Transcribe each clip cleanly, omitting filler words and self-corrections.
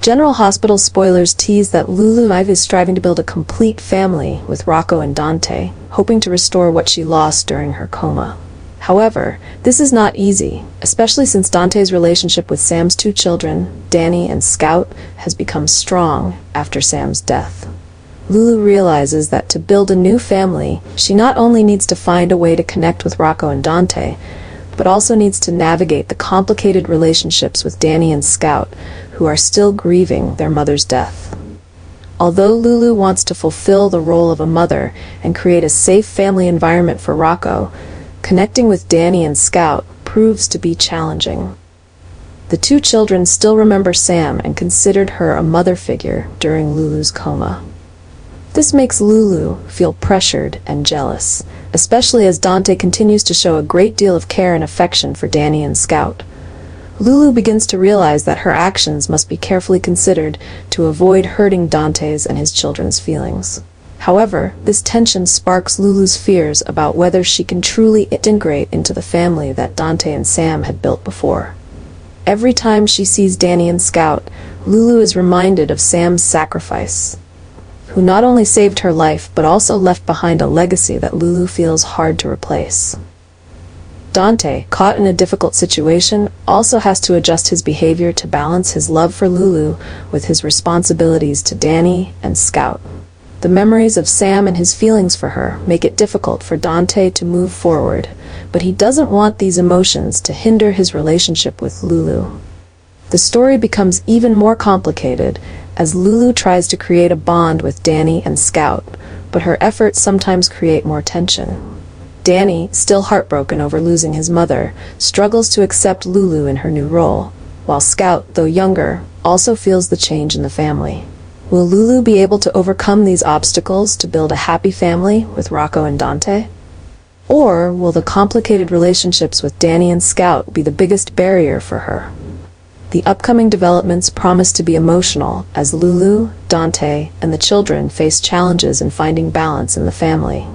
General Hospital spoilers tease that Lulu is striving to build a complete family with Rocco and Dante, hoping to restore what she lost during her coma. However, this is not easy, especially since Dante's relationship with Sam's two children, Danny and Scout, has become strong after Sam's death. Lulu realizes that to build a new family, she not only needs to find a way to connect with Rocco and Dante, but also needs to navigate the complicated relationships with Danny and Scout, who are still grieving their mother's death. Although Lulu wants to fulfill the role of a mother and create a safe family environment for Rocco, connecting with Danny and Scout proves to be challenging. The two children still remember Sam and considered her a mother figure during Lulu's coma. This makes Lulu feel pressured and jealous, especially as Dante continues to show a great deal of care and affection for Danny and Scout. Lulu begins to realize that her actions must be carefully considered to avoid hurting Dante's and his children's feelings. However, this tension sparks Lulu's fears about whether she can truly integrate into the family that Dante and Sam had built before. Every time she sees Danny and Scout, Lulu is reminded of Sam's sacrifice, who not only saved her life but also left behind a legacy that Lulu feels hard to replace. Dante, caught in a difficult situation, also has to adjust his behavior to balance his love for Lulu with his responsibilities to Danny and Scout. The memories of Sam and his feelings for her make it difficult for Dante to move forward, but he doesn't want these emotions to hinder his relationship with Lulu. The story becomes even more complicated as Lulu tries to create a bond with Danny and Scout, but her efforts sometimes create more tension. Danny, still heartbroken over losing his mother, struggles to accept Lulu in her new role, while Scout, though younger, also feels the change in the family. Will Lulu be able to overcome these obstacles to build a happy family with Rocco and Dante? Or will the complicated relationships with Danny and Scout be the biggest barrier for her? The upcoming developments promise to be emotional as Lulu, Dante, and the children face challenges in finding balance in the family.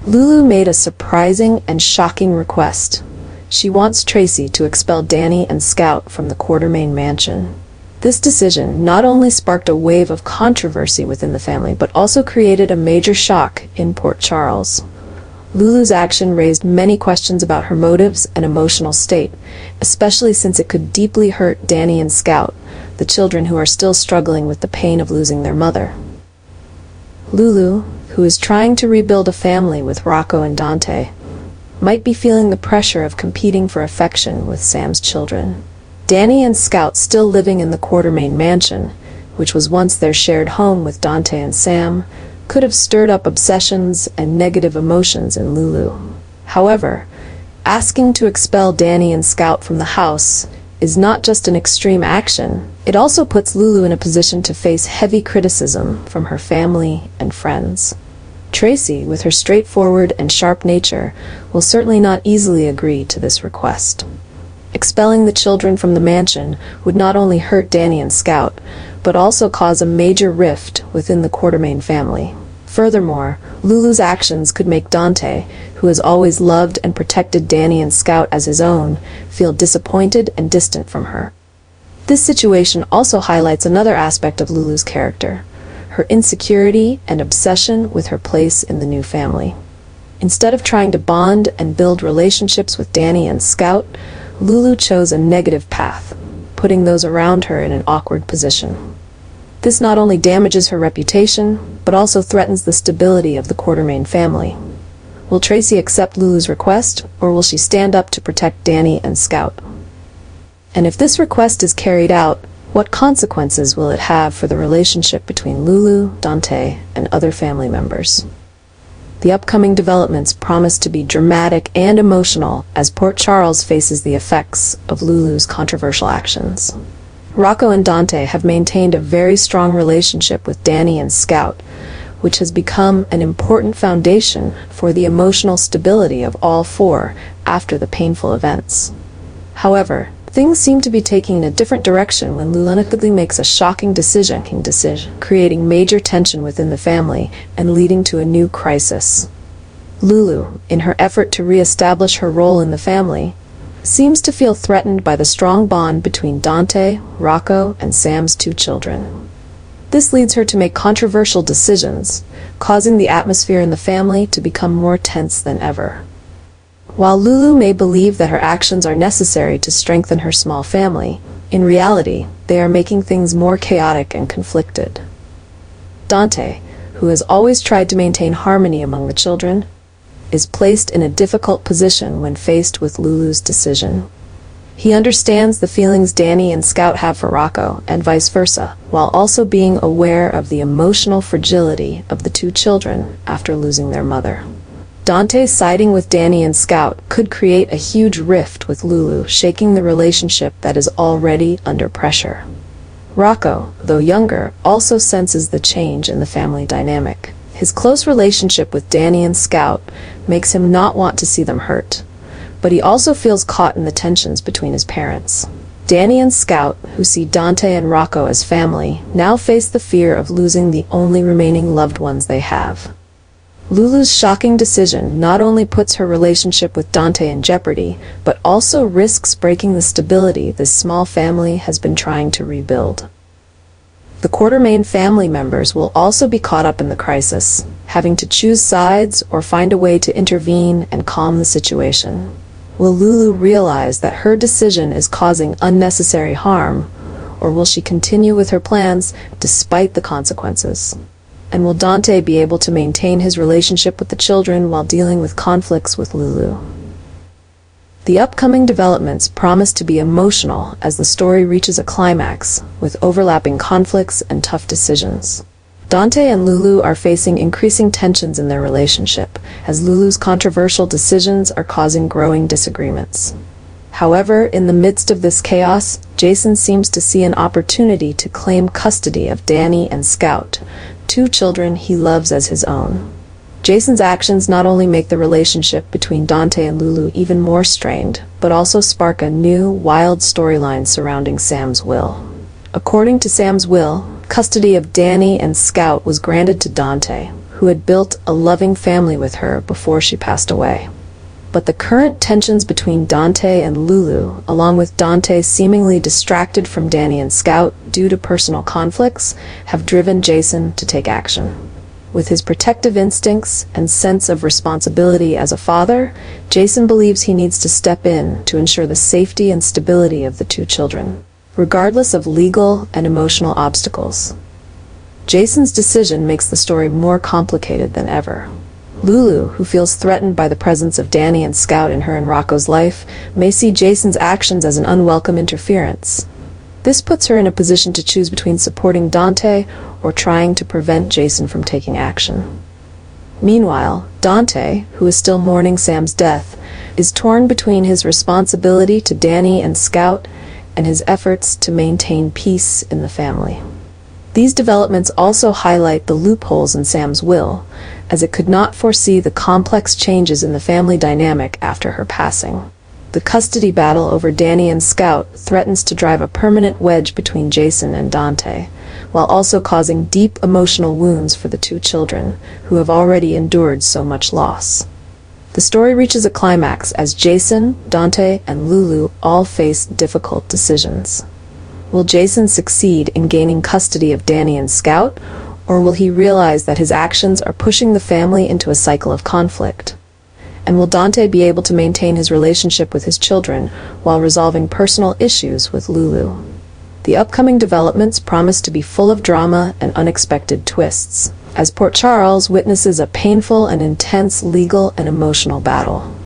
Lulu made a surprising and shocking request. She wants Tracy to expel Danny and Scout from the Quartermaine mansion. This decision not only sparked a wave of controversy within the family but also created a major shock in Port Charles. Lulu's action raised many questions about her motives and emotional state, especially since it could deeply hurt Danny and Scout, the children who are still struggling with the pain of losing their mother. Lulu, who is trying to rebuild a family with Rocco and Dante, might be feeling the pressure of competing for affection with Sam's children. Danny and Scout, still living in the Quartermaine mansion, which was once their shared home with Dante and Sam, could have stirred up obsessions and negative emotions in Lulu. However, asking to expel Danny and Scout from the house is not just an extreme action, it also puts Lulu in a position to face heavy criticism from her family and friends. Tracy, with her straightforward and sharp nature, will certainly not easily agree to this request. Expelling the children from the mansion would not only hurt Danny and Scout, but also cause a major rift within the Quartermaine family. Furthermore, Lulu's actions could make Dante, who has always loved and protected Danny and Scout as his own, feel disappointed and distant from her. This situation also highlights another aspect of Lulu's character, her insecurity and obsession with her place in the new family. Instead of trying to bond and build relationships with Danny and Scout, Lulu chose a negative path, putting those around her in an awkward position. This not only damages her reputation, but also threatens the stability of the Quartermaine family. Will Tracy accept Lulu's request, or will she stand up to protect Danny and Scout? And if this request is carried out, what consequences will it have for the relationship between Lulu, Dante, and other family members? The upcoming developments promise to be dramatic and emotional as Port Charles faces the effects of Lulu's controversial actions. Rocco and Dante have maintained a very strong relationship with Danny and Scout, which has become an important foundation for the emotional stability of all four after the painful events. However, things seem to be taking in a different direction when Lulu unexpectedly makes a shocking decision, creating major tension within the family and leading to a new crisis. Lulu, in her effort to re-establish her role in the family, seems to feel threatened by the strong bond between Dante, Rocco, and Sam's two children. This leads her to make controversial decisions, causing the atmosphere in the family to become more tense than ever. While Lulu may believe that her actions are necessary to strengthen her small family, in reality, they are making things more chaotic and conflicted. Dante, who has always tried to maintain harmony among the children, is placed in a difficult position when faced with Lulu's decision. He understands the feelings Danny and Scout have for Rocco, and vice versa, while also being aware of the emotional fragility of the two children after losing their mother. Dante siding with Danny and Scout could create a huge rift with Lulu, shaking the relationship that is already under pressure. Rocco, though younger, also senses the change in the family dynamic. His close relationship with Danny and Scout makes him not want to see them hurt, but he also feels caught in the tensions between his parents. Danny and Scout, who see Dante and Rocco as family, now face the fear of losing the only remaining loved ones they have. Lulu's shocking decision not only puts her relationship with Dante in jeopardy, but also risks breaking the stability this small family has been trying to rebuild. The Quartermain family members will also be caught up in the crisis, having to choose sides or find a way to intervene and calm the situation. Will Lulu realize that her decision is causing unnecessary harm, or will she continue with her plans despite the consequences? And will Dante be able to maintain his relationship with the children while dealing with conflicts with Lulu? The upcoming developments promise to be emotional as the story reaches a climax, with overlapping conflicts and tough decisions. Dante and Lulu are facing increasing tensions in their relationship, as Lulu's controversial decisions are causing growing disagreements. However, in the midst of this chaos, Jason seems to see an opportunity to claim custody of Danny and Scout, two children he loves as his own. Jason's actions not only make the relationship between Dante and Lulu even more strained, but also spark a new, wild storyline surrounding Sam's will. According to Sam's will, custody of Danny and Scout was granted to Dante, who had built a loving family with her before she passed away. But the current tensions between Dante and Lulu, along with Dante seemingly distracted from Danny and Scout due to personal conflicts, have driven Jason to take action. With his protective instincts and sense of responsibility as a father, Jason believes he needs to step in to ensure the safety and stability of the two children, regardless of legal and emotional obstacles. Jason's decision makes the story more complicated than ever. Lulu, who feels threatened by the presence of Danny and Scout in her and Rocco's life, may see Jason's actions as an unwelcome interference. This puts her in a position to choose between supporting Dante or trying to prevent Jason from taking action. Meanwhile, Dante, who is still mourning Sam's death, is torn between his responsibility to Danny and Scout and his efforts to maintain peace in the family. These developments also highlight the loopholes in Sam's will, as it could not foresee the complex changes in the family dynamic after her passing. The custody battle over Danny and Scout threatens to drive a permanent wedge between Jason and Dante, while also causing deep emotional wounds for the two children, who have already endured so much loss. The story reaches a climax as Jason, Dante, and Lulu all face difficult decisions. Will Jason succeed in gaining custody of Danny and Scout, or will he realize that his actions are pushing the family into a cycle of conflict? And will Dante be able to maintain his relationship with his children while resolving personal issues with Lulu? The upcoming developments promise to be full of drama and unexpected twists, as Port Charles witnesses a painful and intense legal and emotional battle.